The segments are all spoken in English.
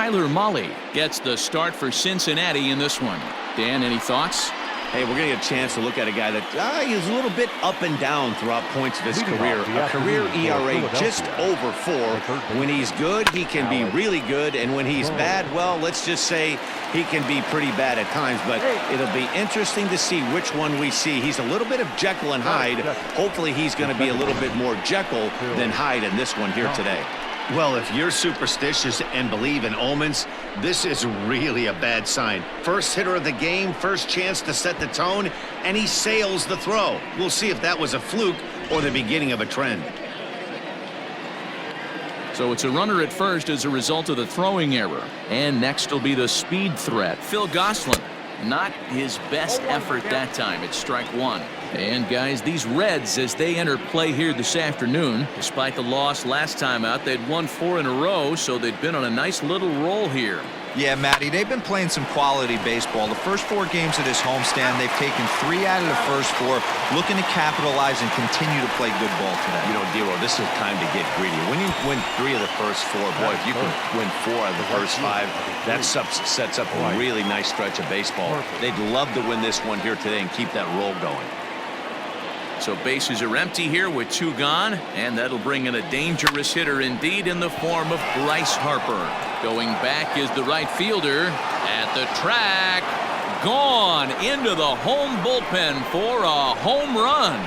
Tyler Mahle gets the start for Cincinnati in this one. Dan, any thoughts? Hey, we're going to get a chance to look at a guy that is a little bit up and down throughout points of his career. A career ERA just over 4. When he's good, he can be really good. And when he's bad, well, let's just say he can be pretty bad at times. But it'll be interesting to see which one we see. He's a little bit of Jekyll and Hyde. Hopefully he's going to be a little bit more Jekyll than Hyde in this one here today. Well, if you're superstitious and believe in omens, this is really a bad sign. First hitter of the game, first chance to set the tone, and he sails the throw. We'll see if that was a fluke or the beginning of a trend. So it's a runner at first as a result of the throwing error. And next will be the speed threat, Phil Gosselin. Not his best effort that time. It's strike 1. And guys, these Reds, as they enter play here this afternoon, despite the loss last time out, they'd won 4 in a row, so they'd been on a nice little roll here. Yeah, Matty, they've been playing some quality baseball. The first 4 games of this homestand, they've taken 3 out of the first 4, looking to capitalize and continue to play good ball today. You know, Dero, this is time to get greedy. When you win 3 of the first 4, boy, if you can win 4 out of the first 5, that sets up a really nice stretch of baseball. They'd love to win this one here today and keep that roll going. So bases are empty here with 2 gone, and that'll bring in a dangerous hitter indeed in the form of Bryce Harper. Going back is the right fielder at the track. Gone into the home bullpen for a home run.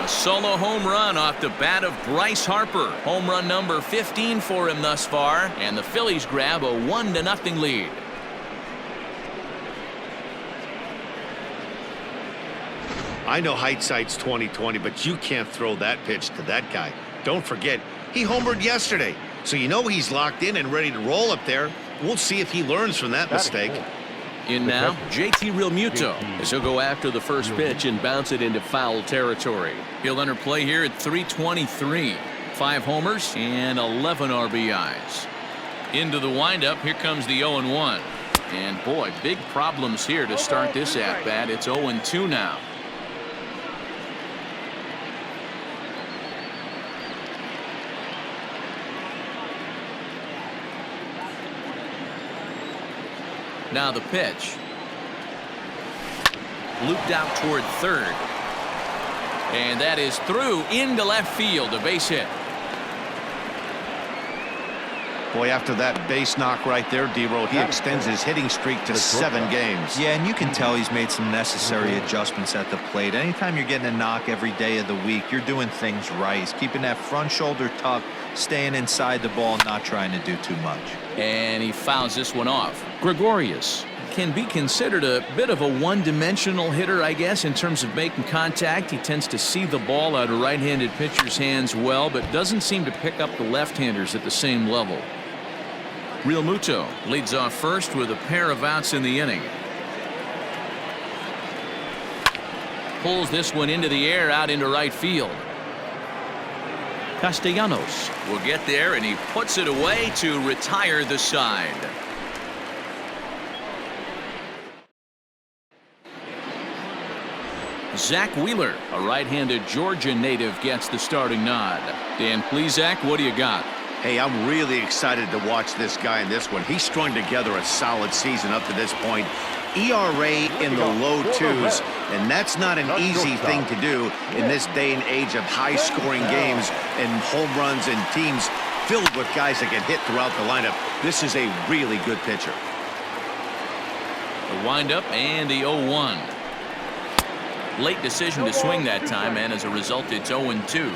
A solo home run off the bat of Bryce Harper. Home run number 15 for him thus far, and the Phillies grab a 1-0 lead. I know hindsight's 20/20, but you can't throw that pitch to that guy. Don't forget, he homered yesterday, so you know he's locked in and ready to roll up there. We'll see if he learns from that mistake. In now, JT Realmuto, as he'll go after the first pitch and bounce it into foul territory. He'll enter play here at 323. 5 homers and 11 RBIs. Into the windup, here comes the 0-1. And boy, big problems here to start this at-bat. It's 0-2 now. Now the pitch. Looped out toward third. And that is through into left field, a base hit. Boy, after that base knock right there, Dero, he extends his hitting streak to 7 games. Yeah, and you can tell he's made some necessary adjustments at the plate. Anytime you're getting a knock every day of the week, you're doing things right. He's keeping that front shoulder tucked, staying inside the ball, not trying to do too much. And he fouls this one off. Gregorius can be considered a bit of a one-dimensional hitter, I guess, in terms of making contact. He tends to see the ball out of right-handed pitchers' hands well, but doesn't seem to pick up the left-handers at the same level. Realmuto leads off first with a pair of outs in the inning. Pulls this one into the air out into right field. Castellanos will get there, and he puts it away to retire the side. Zach Wheeler, a right-handed Georgia native, gets the starting nod. Dan, please, Zach, what do you got? Hey, I'm really excited to watch this guy in this one. He's strung together a solid season up to this point. ERA in the low 2s, and that's not an easy thing to do in this day and age of high-scoring games and home runs and teams filled with guys that get hit throughout the lineup. This is a really good pitcher. The windup and the 0-1. Late decision to swing that time, and as a result, it's 0-2.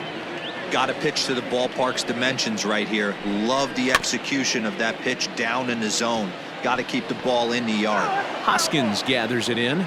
Got to pitch to the ballpark's dimensions right here. Love the execution of that pitch down in the zone. Got to keep the ball in the yard. Hoskins gathers it in.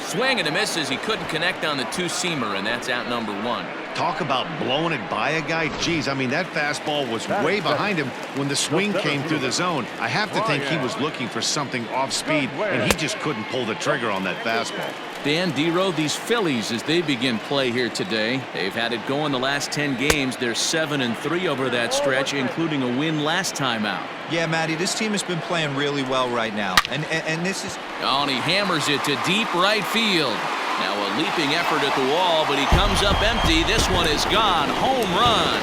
Swing and a miss as he couldn't connect on the 2-seamer, and that's out number 1. Talk about blowing it by a guy. Geez, I mean, that fastball was way behind him when the swing came through the zone. I have to think he was looking for something off speed, and he just couldn't pull the trigger on that fastball. Dan, Dero, these Phillies, as they begin play here today, they've had it going the last 10 games. They're 7-3 over that stretch, including a win last time out. Yeah, Matty, this team has been playing really well right now. And this is... Oh, and he hammers it to deep right field. Now a leaping effort at the wall, but he comes up empty. This one is gone. Home run.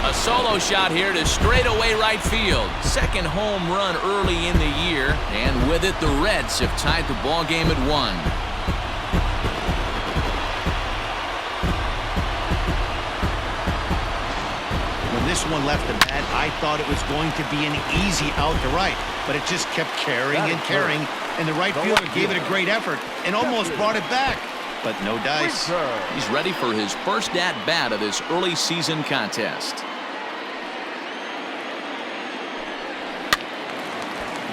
A solo shot here to straightaway right field. Second home run early in the year, and with it, the Reds have tied the ball game at 1. When this one left the bat, I thought it was going to be an easy out to right, but it just kept carrying and carrying, and the right fielder gave it a great effort and almost brought it back. But no dice. He's ready for his first at-bat of this early season contest.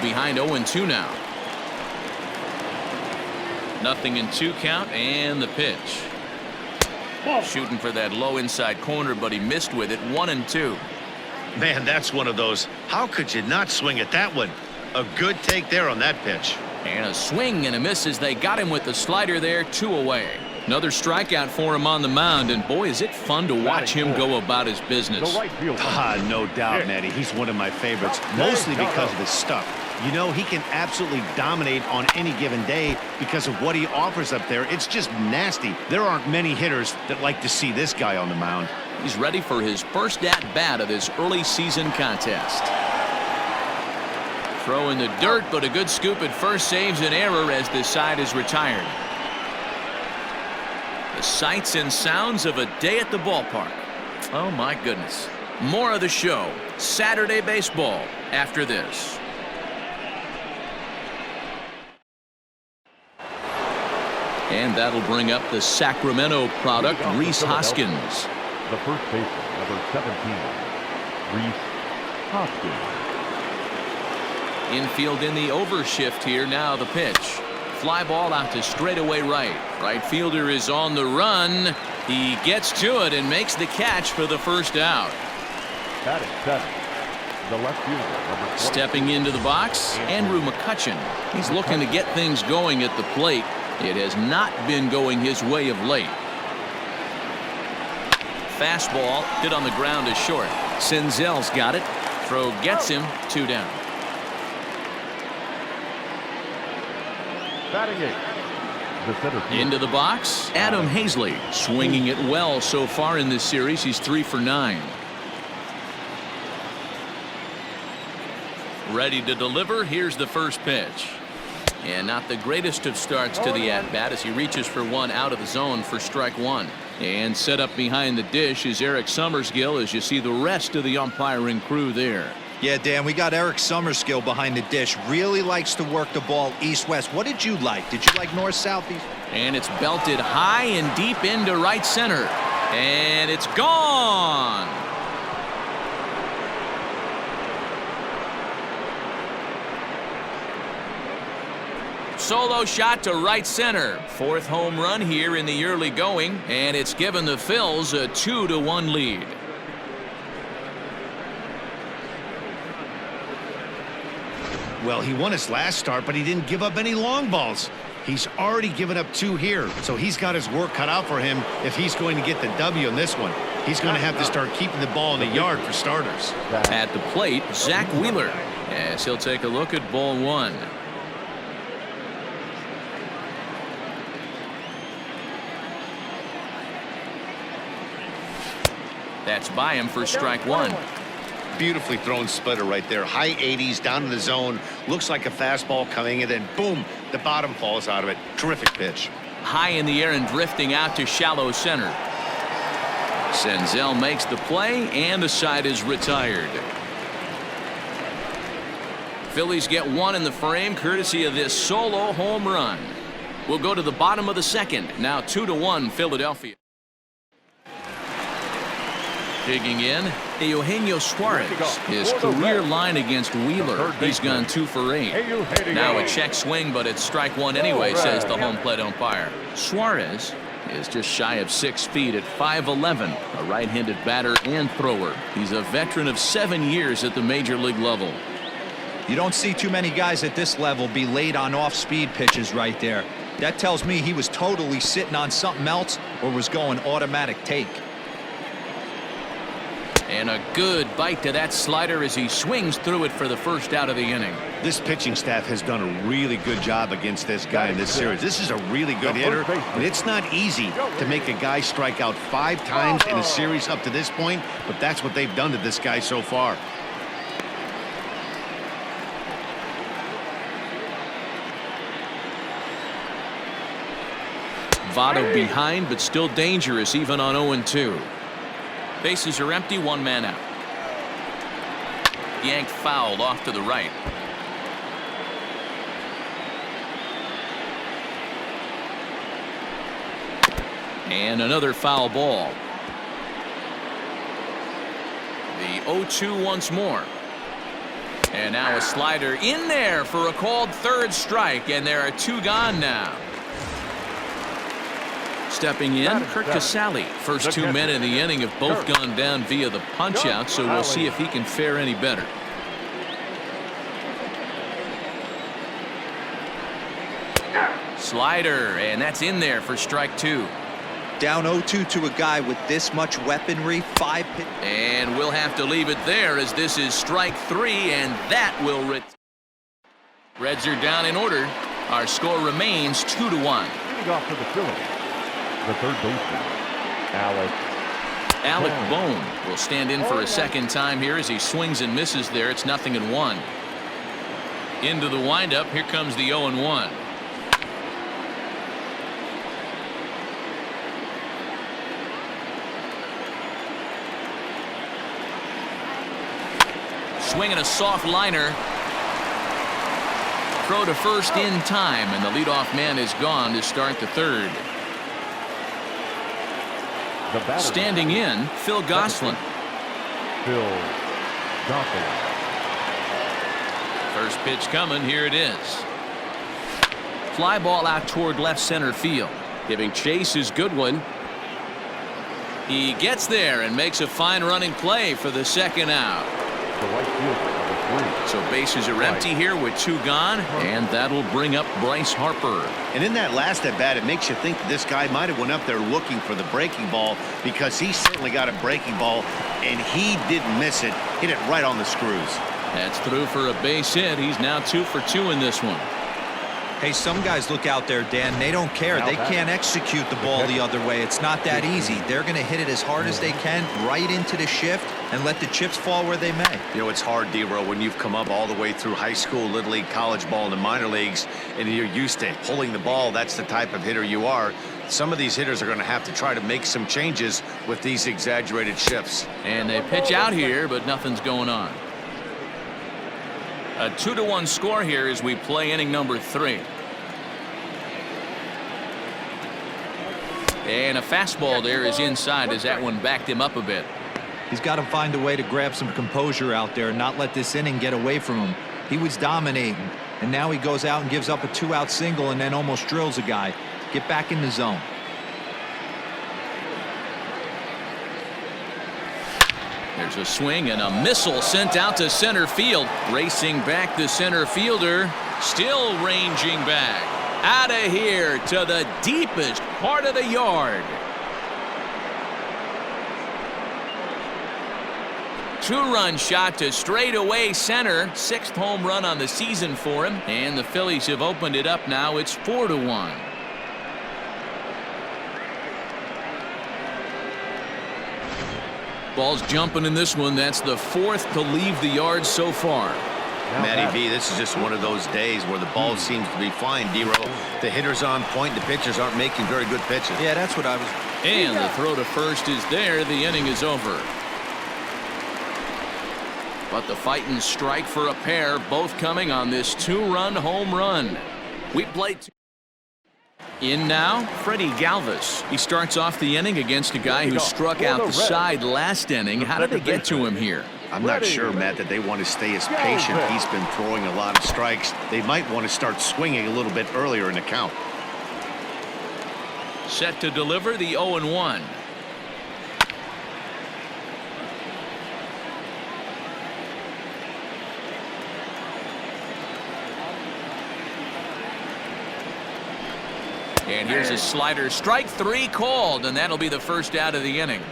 Behind 0-2 now. 0-2 count, and the pitch. Shooting for that low inside corner, but he missed with it. 1-2. Man, that's one of those. How could you not swing at that one? A good take there on that pitch. And a swing and a miss as they got him with the slider there. 2 away. Another strikeout for him on the mound, and boy, is it fun to watch him go about his business. No doubt, Matty. He's one of my favorites, mostly because of his stuff. You know, he can absolutely dominate on any given day because of what he offers up there. It's just nasty. There aren't many hitters that like to see this guy on the mound. He's ready for his first at-bat of this early season contest. Throw in the dirt, but a good scoop at first saves an error as this side is retired. The sights and sounds of a day at the ballpark. Oh, my goodness. More of the show. Saturday baseball after this. And that'll bring up the Sacramento product, Rhys Hoskins. The first baseman, number 17, Rhys Hoskins. Infield in the overshift here. Now the pitch. Fly ball out to straightaway right. Right fielder is on the run. He gets to it and makes the catch for the first out. Batting 7, the left fielder, number 20. Stepping into the box, Andrew McCutchen. He's looking to get things going at the plate. It has not been going his way of late. Fastball hit on the ground is short. Senzel's got it. Throw gets him. 2 down. Batting 8, the center fielder. Into the box, Adam Hazley. Swinging it well so far in this series. He's 3 for 9. Ready to deliver. Here's the first pitch. And not the greatest of starts to the at-bat as he reaches for one out of the zone for strike 1. And set up behind the dish is Eric Summerskill as you see the rest of the umpiring crew there. Yeah, Dan, we got Eric Summerskill behind the dish. Really likes to work the ball east-west. What did you like? Did you like north-south, east? And it's belted high and deep into right center. And it's gone. Solo shot to right center. 4th home run here in the early going, and it's given the Phils a 2-1 lead. Well, he won his last start, but he didn't give up any long balls. He's already given up 2 here, so he's got his work cut out for him if he's going to get the W in this one. He's going to have to start keeping the ball in the yard for starters. At the plate, Zach Wheeler, as he'll take a look at ball 1. That's by him for strike 1. Beautifully thrown splitter right there. High 80s down in the zone. Looks like a fastball coming, and then boom, the bottom falls out of it. Terrific pitch. High in the air and drifting out to shallow center. Senzel makes the play, and the side is retired. Phillies get 1 in the frame courtesy of this solo home run. We'll go to the bottom of the 2nd. Now 2-1 Philadelphia. Digging in, Eugenio Suarez. His career line against Wheeler. He's gone 2 for 8. Now a check swing, but it's strike 1 anyway, says the home plate umpire. Suarez is just shy of 6 feet at 5'11", a right-handed batter and thrower. He's a veteran of 7 years at the major league level. You don't see too many guys at this level be late on off-speed pitches right there. That tells me he was totally sitting on something else or was going automatic take. And a good bite to that slider as he swings through it for the first out of the inning. This pitching staff has done a really good job against this guy in this series. This is a really good hitter, and it's not easy to make a guy strike out 5 times in a series up to this point, but that's what they've done to this guy so far. Votto behind, but still dangerous even on 0-2. Bases are empty, 1 man out. Yanked foul off to the right. And another foul ball. The 0-2 once more. And now a slider in there for a called 3rd strike, and there are 2 gone now. Stepping in, Kurt Casale. First 2 men in the inning have both gone down via the punch-out, so we'll see if he can fare any better. Slider, and that's in there for strike 2. Down 0-2 to a guy with this much weaponry, 5 hit. And we'll have to leave it there as this is strike 3, and that will Reds are down in order. Our score remains 2-1. Leading off for the Phillies, the third baseman, Alec Bohm will stand in for a second time here as he swings and misses there. It's 0-1. Into the windup. Here comes the 0-1. Swinging a soft liner. Throw to first in time, and the leadoff man is gone to start the 3rd. Standing in, Phil Gosselin. First pitch coming. Here it is. Fly ball out toward left center field. Giving chase is Goodwin. He gets there and makes a fine running play for the 2nd out. So bases are empty here with 2 gone, and that'll bring up Bryce Harper. And in that last at bat, it makes you think that this guy might have went up there looking for the breaking ball, because he certainly got a breaking ball, and he didn't miss it. Hit it right on the screws. That's through for a base hit. He's now 2 for 2 in this one. Hey, some guys look out there, Dan. They don't care. They can't execute the ball the other way. It's not that easy. They're going to hit it as hard as they can right into the shift and let the chips fall where they may. You know, it's hard, D-Row, when you've come up all the way through high school, little league, college ball, and the minor leagues, and you're used to pulling the ball. That's the type of hitter you are. Some of these hitters are going to have to try to make some changes with these exaggerated shifts. And they pitch out here, but nothing's going on. A 2-1 score here as we play inning number 3. And a fastball there is inside as that one backed him up a bit. He's got to find a way to grab some composure out there and not let this inning get away from him. He was dominating, and now he goes out and gives up a 2-out single and then almost drills a guy. Get back in the zone. There's a swing and a missile sent out to center field. Racing back the center fielder. Still ranging back. Out of here to the deepest part of the yard. 2-run shot to straightaway center. 6th home run on the season for him. And the Phillies have opened it up now. It's 4-1. Ball's jumping in this one. That's the 4th to leave the yard so far. Matty V, this is just one of those days where the ball seems to be flying, D-Row. The hitter's on point. The pitchers aren't making very good pitches. Yeah, that's what I was. And the throw to first is there. The inning is over. But the fighting strike for a pair, both coming on this 2-run home run. We played. In now, Freddie Galvis. He starts off the inning against a guy who struck out the side last inning. How did they get to him here? I'm not sure, Matt, that they want to stay as patient. He's been throwing a lot of strikes. They might want to start swinging a little bit earlier in the count. Set to deliver the 0-1. And here's a slider. Strike 3 called, and that'll be the first out of the inning.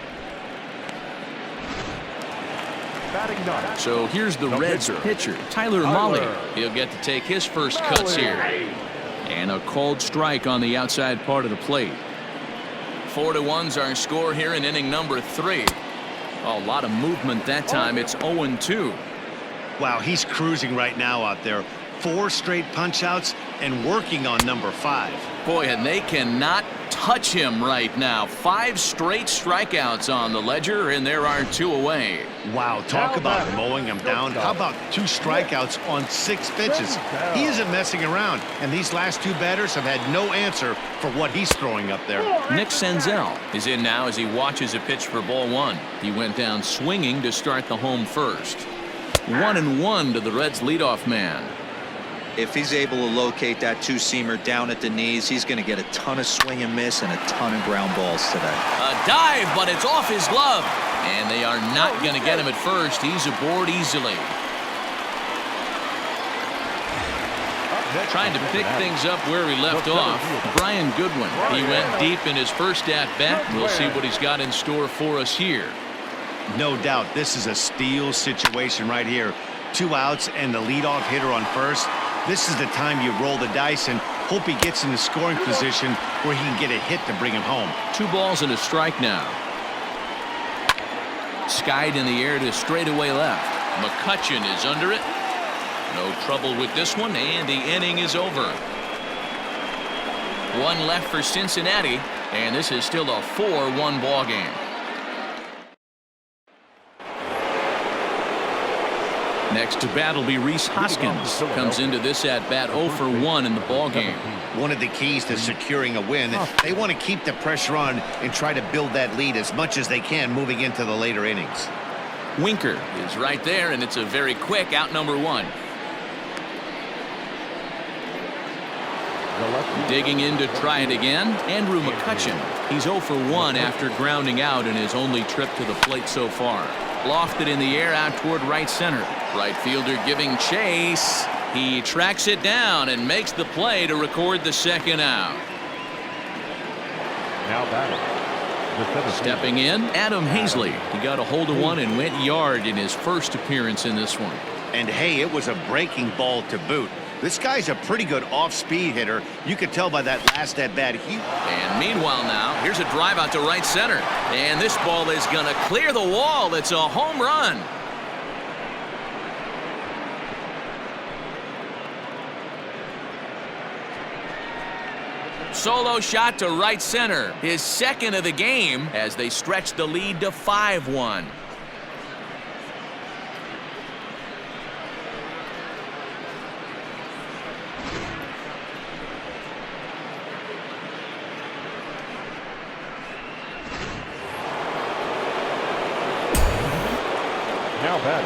batting ninth. So here's the Reds pitcher, Tyler Mahle. He'll get to take his first cuts here. And a called strike on the outside part of the plate. 4-1's our score here in inning number 3. A lot of movement that time. It's 0-2. Wow, he's cruising right now out there. 4 straight punch-outs and working on number 5. Boy, and they cannot touch him right now. 5 straight strikeouts on the ledger, and there are 2 away. Wow, talk about mowing him down. How about 2 strikeouts on 6 pitches? He isn't messing around, and these last 2 batters have had no answer for what he's throwing up there. Nick Senzel is in now as he watches a pitch for ball 1. He went down swinging to start the home first. 1-1 to the Reds leadoff man. If he's able to locate that 2-seamer down at the knees, he's going to get a ton of swing and miss and a ton of ground balls today. A dive, but it's off his glove. And they are not going to get him at first. He's aboard easily. Trying to pick things up where he left off. Brian Goodwin. He went deep in his first at-bat. We'll see what he's got in store for us here. No doubt this is a steal situation right here. 2 outs and the leadoff hitter on first. This is the time you roll the dice and hope he gets in the scoring position where he can get a hit to bring him home. 2 balls and a strike now. Skied in the air to straightaway left. McCutchen is under it. No trouble with this one, and the inning is over. 1 left for Cincinnati, and this is still a 4-1 ball game. Next to bat will be Rhys Hoskins. Comes into this at bat 0 for 1 in the ball game. One of the keys to securing a win, they want to keep the pressure on and try to build that lead as much as they can moving into the later innings. Winker is right there, and it's a very quick out number 1. Digging in to try it again, Andrew McCutchen. He's 0 for 1 after grounding out in his only trip to the plate so far. Lofted in the air out toward right center. Right fielder giving chase. He tracks it down and makes the play to record the second out. Now batting. Stepping in, Adam Hazley. He got a hold of one and went yard in his first appearance in this one. And hey, it was a breaking ball to boot. This guy's a pretty good off-speed hitter. You could tell by that last at-bat. And meanwhile now, here's a drive out to right center. And this ball is going to clear the wall. It's a home run. Solo shot to right center. His second of the game as they stretch the lead to 5-1.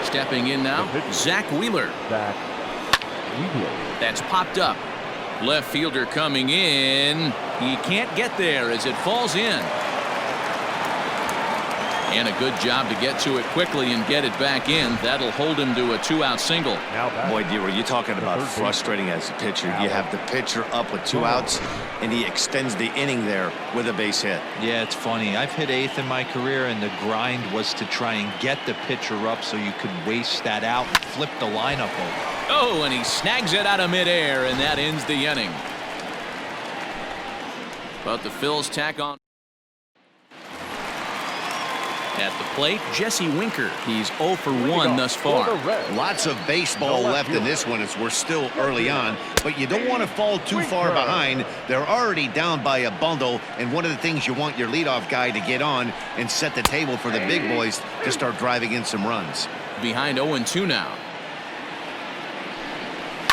Stepping in now, Zach Wheeler. That's popped up. Left fielder coming in. He can't get there as it falls in. And a good job to get to it quickly and get it back in. That'll hold him to a 2-out single. Boy, D, you're talking about frustrating as a pitcher. You have the pitcher up with 2 outs, and he extends the inning there with a base hit. Yeah, it's funny. I've hit 8th in my career, and the grind was to try and get the pitcher up so you could waste that out and flip the lineup over. Oh, and he snags it out of midair, and that ends the inning. But the Phils tack on. At the plate, Jesse Winker. He's 0 for 1 thus far. Lots of baseball left in this one as we're still early on, but you don't want to fall too far behind. They're already down by a bundle, and one of the things you want your leadoff guy to get on and set the table for the big boys to start driving in some runs. Behind 0-2 now.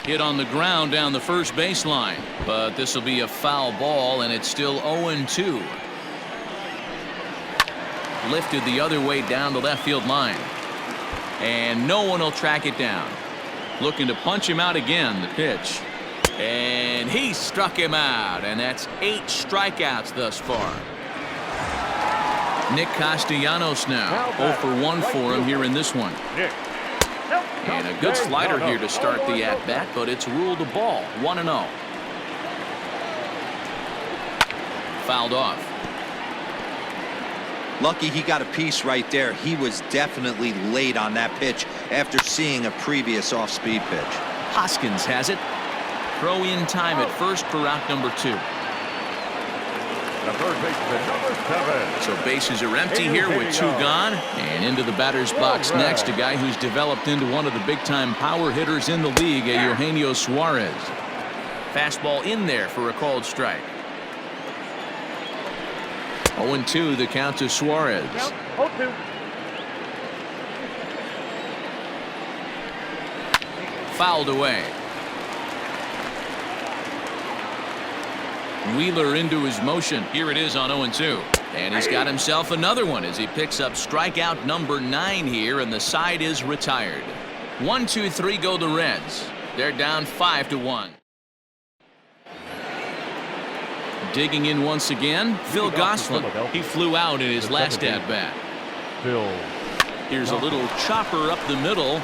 Hit on the ground down the first baseline, but this will be a foul ball, and it's still 0-2. Lifted the other way down the left field line. And no one will track it down. Looking to punch him out again, the pitch. And he struck him out, and that's 8 strikeouts thus far. Nick Castellanos now 0 for 1 for him here in this one. And a good slider here to start the at-bat, but it's ruled a ball, 1-0. Fouled off. Lucky he got a piece right there. He was definitely late on that pitch after seeing a previous off-speed pitch. Hoskins has it. Throw in time at first for out number 2. The third baseman, number 7. So bases are empty here with 2 gone. And into the batter's box next, a guy who's developed into one of the big-time power hitters in the league, Eugenio Suarez. Fastball in there for a called strike. 0-2 the count to Suarez. 0-2. Fouled away. Wheeler into his motion. Here it is on 0-2. And he's got himself another one as he picks up strikeout number 9 here, and the side is retired. 1-2-3 go the Reds. They're down 5-1. Digging in once again, Phil Gosselin. He flew out in his last at-bat. Here's a little chopper up the middle.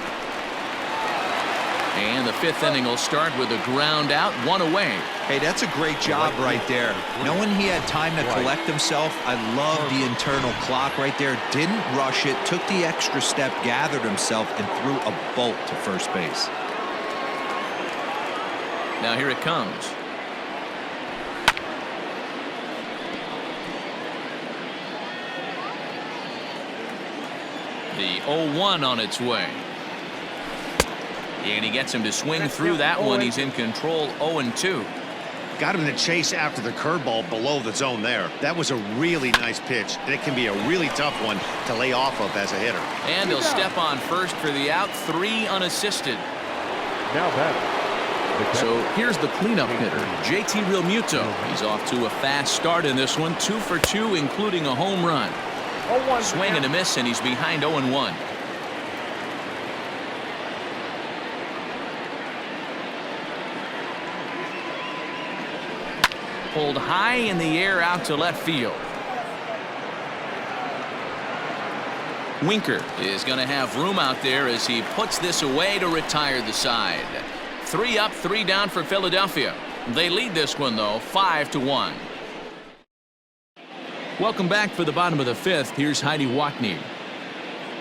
And the 5th inning will start with a ground out, 1 away. Hey, that's a great job right there. Knowing he had time to collect himself, I love the internal clock right there. Didn't rush it, took the extra step, gathered himself, and threw a bolt to first base. Now here it comes. The 0-1 on its way. And he gets him to swing through that one. He's in control, 0-2. Got him to chase after the curveball below the zone there. That was a really nice pitch, and it can be a really tough one to lay off of as a hitter. And he'll step on first for the out, 3 unassisted. Now batting. So here's the cleanup hitter, JT Realmuto. He's off to a fast start in this one, 2 for 2, including a home run. Swing and a miss, and he's behind 0-1. Pulled high in the air out to left field. Winker is going to have room out there as he puts this away to retire the side. 3 up, 3 down for Philadelphia. They lead this one, though, 5-1. Welcome back for the bottom of the 5th. Here's Heidi Watney.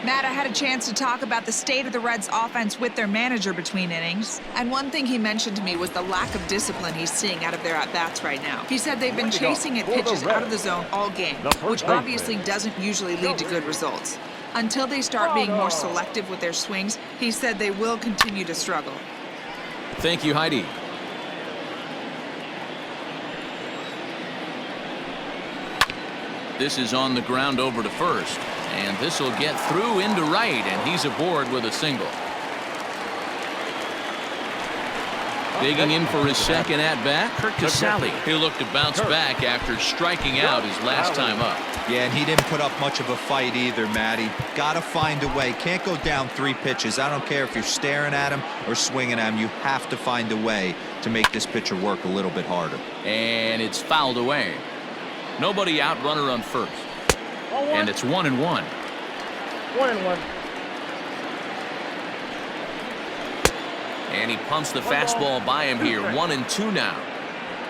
Matt, I had a chance to talk about the state of the Reds' offense with their manager between innings. And one thing he mentioned to me was the lack of discipline he's seeing out of their at-bats right now. He said they've been chasing at pitches out of the zone all game, which obviously doesn't usually lead to good results. Until they start being more selective with their swings, he said they will continue to struggle. Thank you, Heidi. This is on the ground over to first. And this will get through into right, and he's aboard with a single. Digging in for his second at-bat, Kurt Casale. He'll look to bounce back after striking out his last time up. Yeah, and he didn't put up much of a fight either, Matty. Gotta find a way. Can't go down 3 pitches. I don't care if you're staring at him or swinging at him. You have to find a way to make this pitcher work a little bit harder. And it's fouled away. Nobody out, runner on first. And it's 1-1. 1-1. And he pumps the fastball by him here. 1-2 now.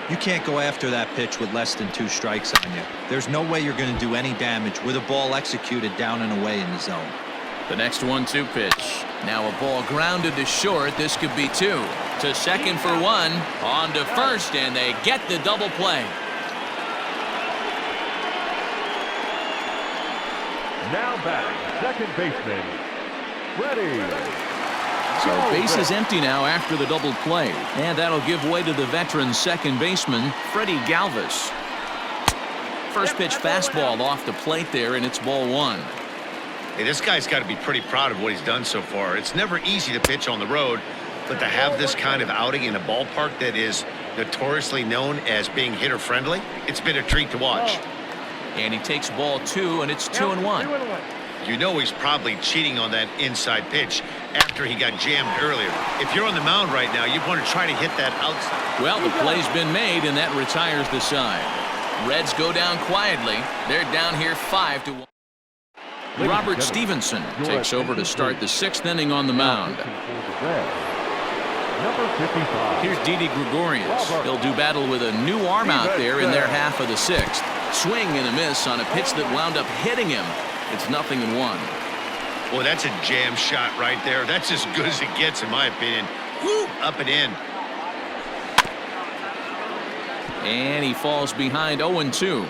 You can't go after that pitch with less than 2 strikes on you. There's no way you're going to do any damage with a ball executed down and away in the zone. The next 1-2 pitch. Now a ball grounded to short. This could be 2. To second for 1. On to first, and they get the double play. Now batting, second baseman, ready. So base is empty now after the double play. And that'll give way to the veteran second baseman, Freddie Galvis. First pitch fastball off the plate there, and it's ball 1. Hey, this guy's got to be pretty proud of what he's done so far. It's never easy to pitch on the road, but to have this kind of outing in a ballpark that is notoriously known as being hitter-friendly, it's been a treat to watch. And he takes ball 2, and it's 2-1. You know he's probably cheating on that inside pitch after he got jammed earlier. If you're on the mound right now, you want to try to hit that outside. Well, the play's been made, and that retires the side. Reds go down quietly. They're down here 5-1. Robert Stevenson takes over to start the 6th inning on the mound. Number 55. Here's Didi Gregorius. He'll do battle with a new arm out there in their half of the 6th. Swing and a miss on a pitch that wound up hitting him. It's 0-1. Well, that's a jam shot right there. That's as good as it gets, in my opinion. Woo, up and in. And he falls behind 0-2.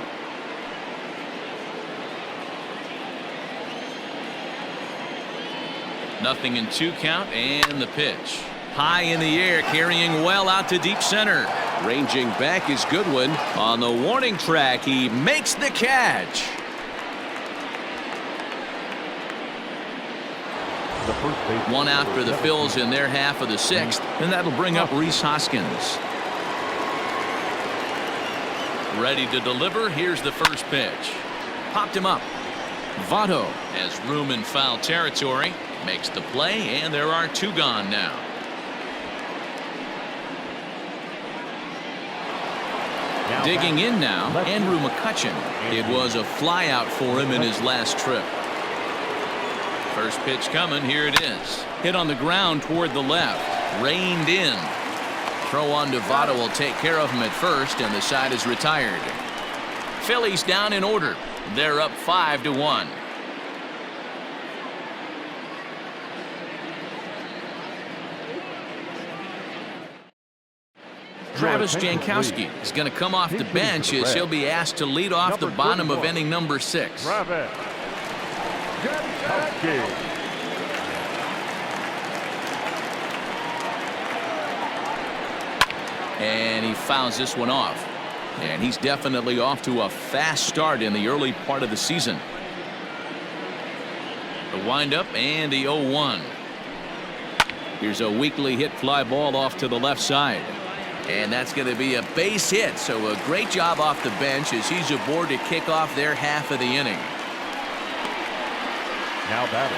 Nothing in 2 count, and the pitch. High in the air, carrying well out to deep center. Ranging back is Goodwin. On the warning track, he makes the catch. One out for the Phils in their half of the 6th, and that'll bring up Rhys Hoskins. Ready to deliver. Here's the first pitch. Popped him up. Votto has room in foul territory. Makes the play, and there are 2 gone now. Digging in now, Andrew McCutchen. It was a flyout for him in his last trip. First pitch coming. Here it is. Hit on the ground toward the left. Reined in. Throw on to Votto will take care of him at first, and the side is retired. Phillies down in order. They're up 5-1. Travis Jankowski is going to come off the bench as he'll be asked to lead off the bottom of inning number 6. And he fouls this one off. And he's definitely off to a fast start in the early part of the season. The windup and the 0-1. Here's a weakly hit fly ball off to the left side. And that's going to be a base hit. So a great job off the bench as he's aboard to kick off their half of the inning. Now batting.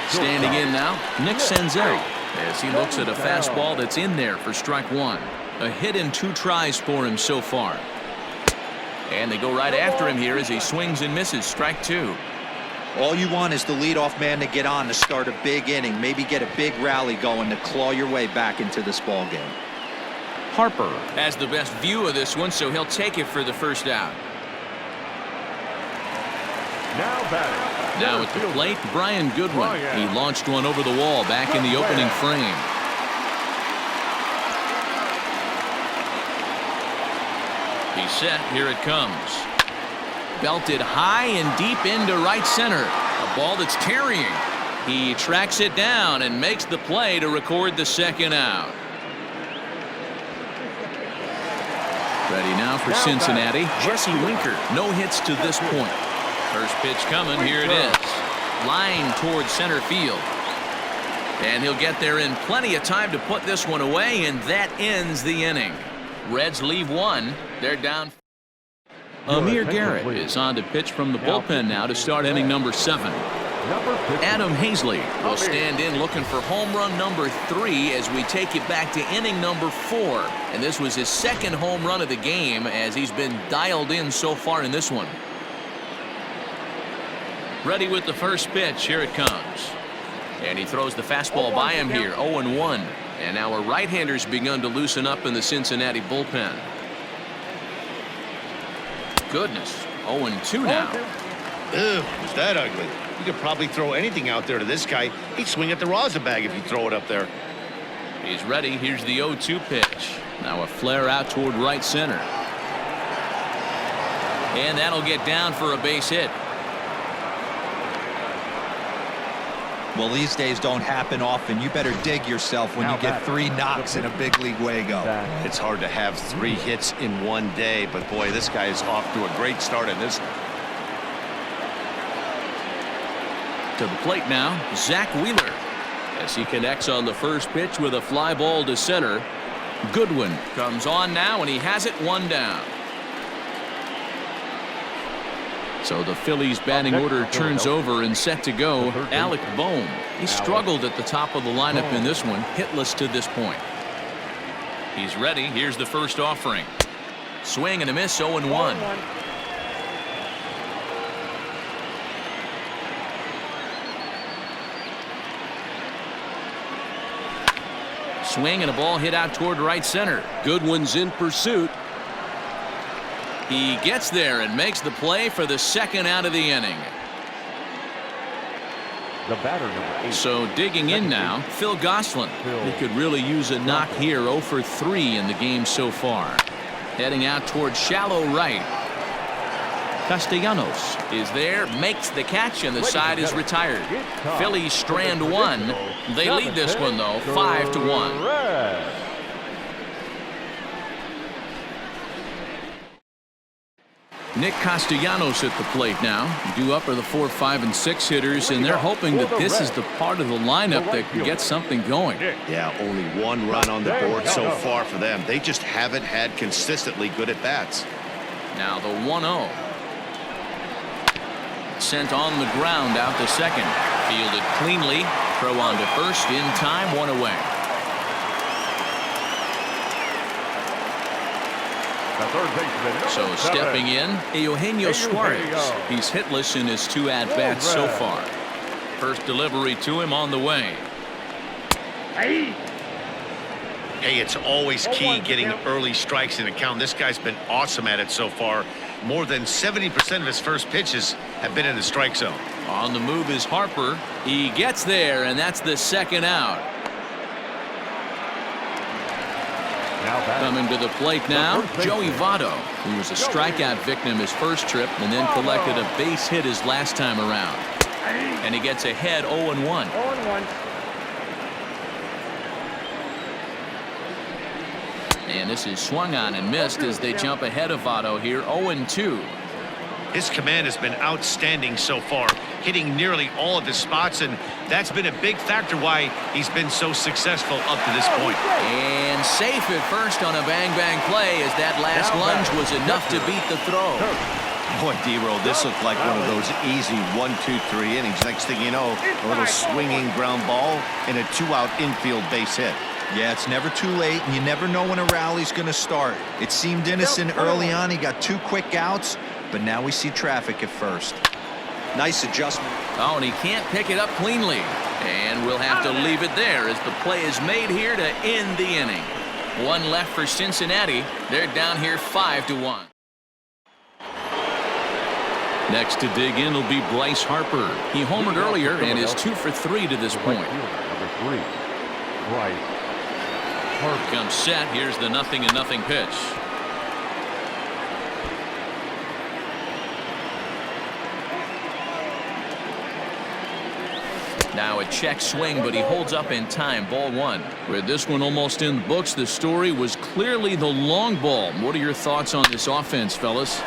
Standing in now, Nick Senzel, as he looks at a fastball that's in there for strike 1. A hit in 2 tries for him so far. And they go right after him here as he swings and misses. Strike 2. All you want is the leadoff man to get on to start a big inning, maybe get a big rally going to claw your way back into this ball game. Harper has the best view of this one, so he'll take it for the first out. Now batting. Now at the plate, Brian Goodwin. He launched one over the wall back in the opening frame. He's set. Here it comes. Belted high and deep into right center. A ball that's carrying. He tracks it down and makes the play to record the second out. Ready now for Cincinnati. Jesse Winker. No hits to this point. First pitch coming. Here it is. Line towards center field. And he'll get there in plenty of time to put this one away, and that ends the inning. Reds leave 1. They're down. Amir Garrett is on to pitch from the bullpen now to start inning number 7. Adam Hazley will stand in looking for home run number 3 as we take it back to inning number 4. And this was his second home run of the game as he's been dialed in so far in this one. Ready with the first pitch. Here it comes. And he throws the fastball by him here. 0-1. And now a right-hander's begun to loosen up in the Cincinnati bullpen. Goodness. 0-2 now. Ew, was that ugly? You could probably throw anything out there to this guy. He'd swing at the rosin bag if you throw it up there. He's ready. Here's the 0-2 pitch. Now a flare out toward right center. And that'll get down for a base hit. Well, these days don't happen often. You better dig yourself when you get 3 knocks in a big league Wago. It's hard to have 3 hits in one day, but boy, this guy is off to a great start in this. To the plate now, Zach Wheeler, as he connects on the first pitch with a fly ball to center. Goodwin comes on now, and he has it 1 down. So the Phillies batting order turns over and set to go. Alec Bohm. He struggled at the top of the lineup in this one, hitless to this point. He's ready. Here's the first offering. Swing and a miss. 0-1. Swing and a ball hit out toward right center. Goodwin's in pursuit. He gets there and makes the play for the second out of the inning. The batter, number 8. So digging in now, Phil Gosselin. He could really use a knock here. 0 for 3 in the game so far. Heading out towards shallow right. Castellanos is there, makes the catch, and the side is retired. Phillies strand one. They lead this one, though, 5-1. Nick Castellanos at the plate now. Due up are the 4, 5, and 6 hitters, and they're hoping that this is the part of the lineup that can get something going. Yeah, only 1 run on the board so far for them. They just haven't had consistently good at-bats. Now the 1-0. Sent on the ground out to second. Fielded cleanly. Throw on to first in time. 1 away. So stepping in, Eugenio Suarez. He's hitless in his 2 at-bats so far. First delivery to him on the way. Hey, it's always key getting early strikes in a count. This guy's been awesome at it so far. More than 70% of his first pitches have been in the strike zone. On the move is Harper. He gets there, and that's the second out. Coming to the plate now, Joey Votto, who was a strikeout victim his first trip and then collected a base hit his last time around. And he gets ahead 0-1. And this is swung on and missed as they jump ahead of Votto here, 0-2. His command has been outstanding so far, hitting nearly all of his spots, and that's been a big factor why he's been so successful up to this point. And safe at first on a bang-bang play as that last lunge was enough to beat the throw. Boy, D-Roll, this looked like one of those easy 1, 2, 3 innings. Next thing you know, a little swinging ground ball and a 2-out infield base hit. Yeah, it's never too late, and you never know when a rally's going to start. It seemed innocent early on. He got 2 quick outs, but now we see traffic at first. Nice adjustment. Oh, and he can't pick it up cleanly. And we'll have to leave it there as the play is made here to end the inning. 1 left for Cincinnati. They're down here 5-1. Next to dig in will be Bryce Harper. He homered earlier and is 2 for 3 to this point. Number 3, Bryce Harper. Comes set. Here's the 0-0 pitch. Now a check swing, but he holds up in time. Ball 1. With this one almost in the books, the story was clearly the long ball. What are your thoughts on this offense, fellas?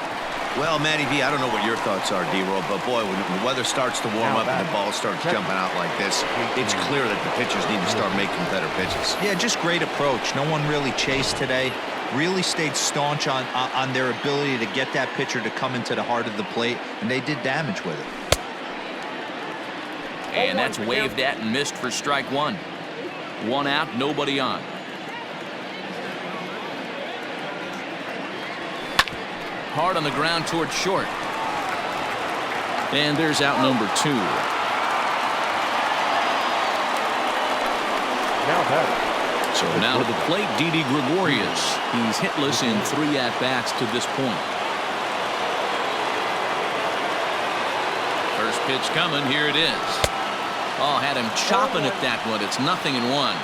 Well, Matty V, I don't know what your thoughts are, D-Roll, but boy, when the weather starts to warm up and the ball starts jumping out like this, it's clear that the pitchers need to start making better pitches. Yeah, just great approach. No one really chased today. Really stayed staunch on their ability to get that pitcher to come into the heart of the plate, and they did damage with it. And that's waved at and missed for strike 1. 1 out, nobody on. Hard on the ground towards short. And there's out number 2. So now to the plate, Didi Gregorius. He's hitless in 3 at-bats to this point. First pitch coming, here it is. Oh, had him chopping at that one. It's 0-1.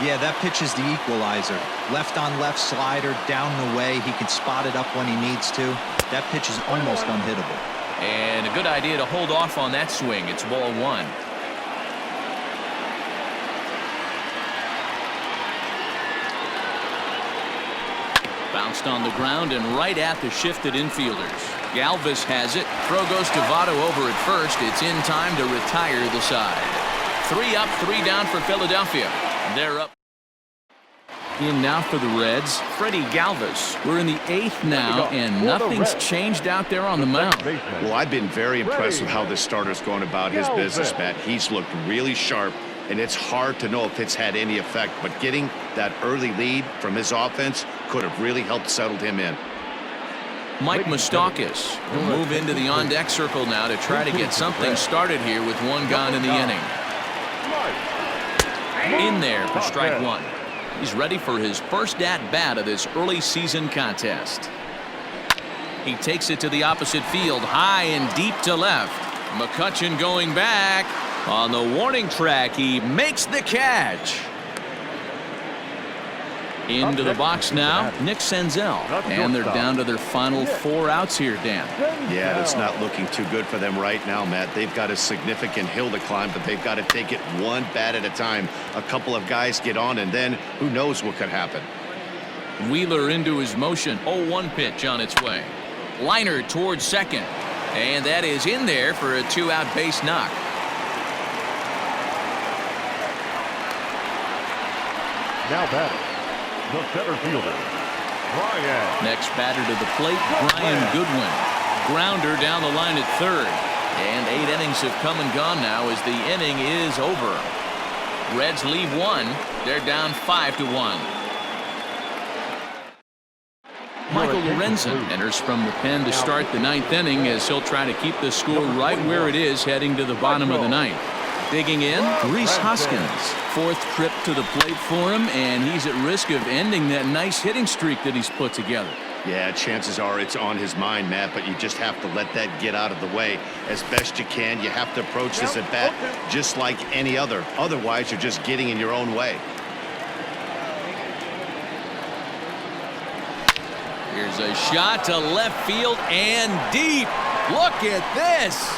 Yeah, that pitch is the equalizer. Left on left slider, down the way. He can spot it up when he needs to. That pitch is almost unhittable. And a good idea to hold off on that swing. It's ball 1. Bounced on the ground and right at the shifted infielders. Galvis has it. Throw goes to Votto over at first. It's in time to retire the side. 3 up, 3 down for Philadelphia. They're up. In now for the Reds, Freddie Galvis. We're in the 8th now, and nothing's changed out there on the mound. Well, I've been very impressed with how this starter's going about his business, Matt. He's looked really sharp, and it's hard to know if it's had any effect, but getting that early lead from his offense could have really helped settle him in. Mike Moustakas will move into the on-deck circle now to try to get something started here with 1 gone in the inning. In there for strike 1. He's ready for his first at-bat of this early season contest. He takes it to the opposite field, high and deep to left. McCutchen going back. On the warning track, he makes the catch. Into the box now, Nick Senzel. And they're down to their final 4 outs here, Dan. Yeah, that's not looking too good for them right now, Matt. They've got a significant hill to climb, but they've got to take it one bat at a time. A couple of guys get on, and then who knows what could happen. Wheeler into his motion. 0-1 pitch on its way. Liner towards second. And that is in there for a 2-out base knock. Now batting, the center fielder, Brian. Next batter to the plate, Brian Goodwin. Grounder down the line at third. And 8 innings have come and gone now as the inning is over. Reds leave 1. They're down 5-1. Michael Lorenzen enters from the pen to start the 9th inning as he'll try to keep the score right where it is heading to the bottom of the 9th. Digging in, Rhys Hoskins. 4th trip to the plate for him, and he's at risk of ending that nice hitting streak that he's put together. Yeah, chances are it's on his mind, Matt, but you just have to let that get out of the way as best you can. You have to approach this at bat just like any other. Otherwise, you're just getting in your own way. Here's a shot to left field and deep. Look at this.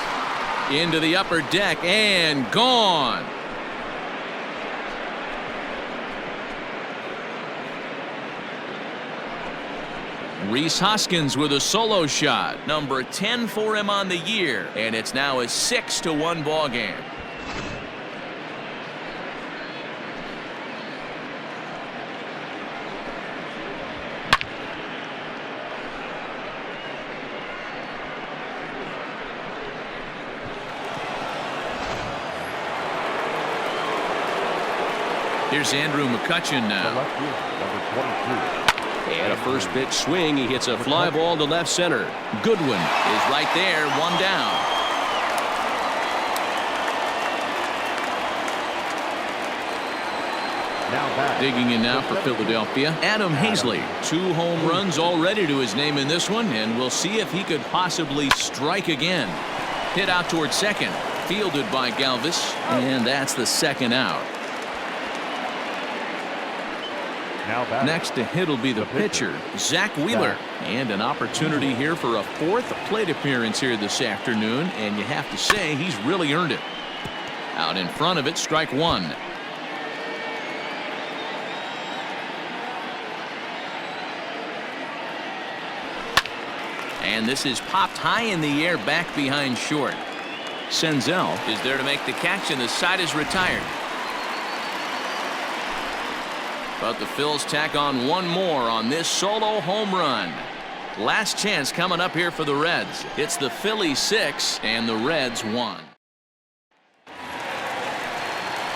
Into the upper deck and gone. Rhys Hoskins with a solo shot. Number 10 for him on the year. And it's now a 6-1 ball game. Here's Andrew McCutchen now. And a first pitch swing. He hits a fly ball to left center. Goodwin is right there, 1 down. Digging in now for Philadelphia, Adam Hazley. 2 home runs already to his name in this one, and we'll see if he could possibly strike again. Hit out towards second. Fielded by Galvis, and that's the 2nd out. Next to hit will be the pitcher, Zach Wheeler. And an opportunity here for a 4th plate appearance here this afternoon, and you have to say he's really earned it. Out in front of it, strike 1. And this is popped high in the air back behind short. Senzel is there to make the catch, and the side is retired. But the Phils tack on 1 more on this solo home run. Last chance coming up here for the Reds. It's the Phillies 6 and the Reds 1.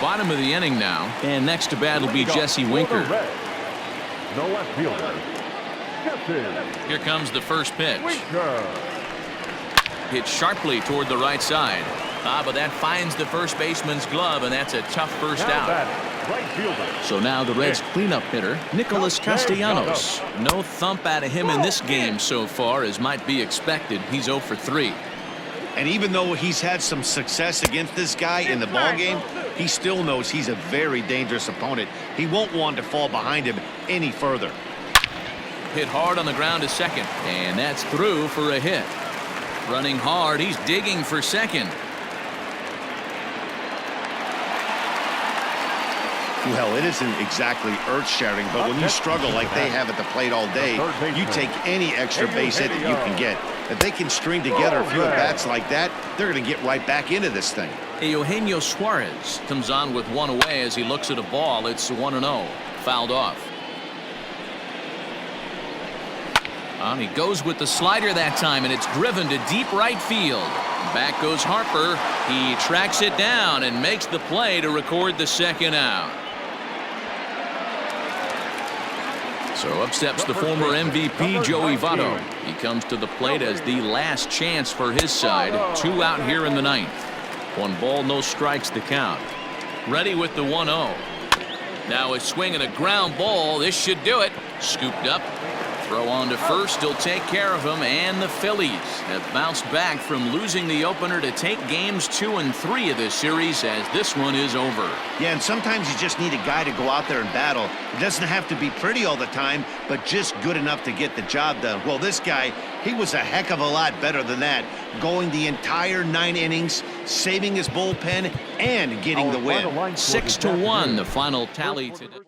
Bottom of the inning now, and next to bat will be Jesse Winker. The left fielder, Jesse. Here comes the first pitch. Hit sharply toward the right side. But that finds the first baseman's glove, and that's a tough first out. So now the Reds cleanup hitter, Nicholas Castellanos. No thump out of him in this game so far, as might be expected. He's 0 for 3. And even though he's had some success against this guy in the ballgame, he still knows he's a very dangerous opponent. He won't want to fall behind him any further. Hit hard on the ground to second, and that's through for a hit. Running hard, he's digging for second. Well, it isn't exactly earth-shattering, but when you struggle like they have at the plate all day, you take any extra base hit that you can get. If they can string together a few at-bats like that, they're going to get right back into this thing. Eugenio Suarez comes on with 1 away as he looks at a ball. It's 1-0. Fouled off. And he goes with the slider that time, and it's driven to deep right field. Back goes Harper. He tracks it down and makes the play to record the 2nd out. So up steps the former MVP Joey Votto. He comes to the plate as the last chance for his side. 2 out here in the 9th. 1 ball, no strikes to count. Ready with the 1-0. Now a swing and a ground ball. This should do it. Scooped up. Throw on to first. He'll take care of him. And the Phillies have bounced back from losing the opener to take games 2 and 3 of this series as this one is over. Yeah, and sometimes you just need a guy to go out there and battle. It doesn't have to be pretty all the time, but just good enough to get the job done. Well, this guy, he was a heck of a lot better than that, going the entire 9 innings, saving his bullpen, and getting the win. 6-1, the final tally today.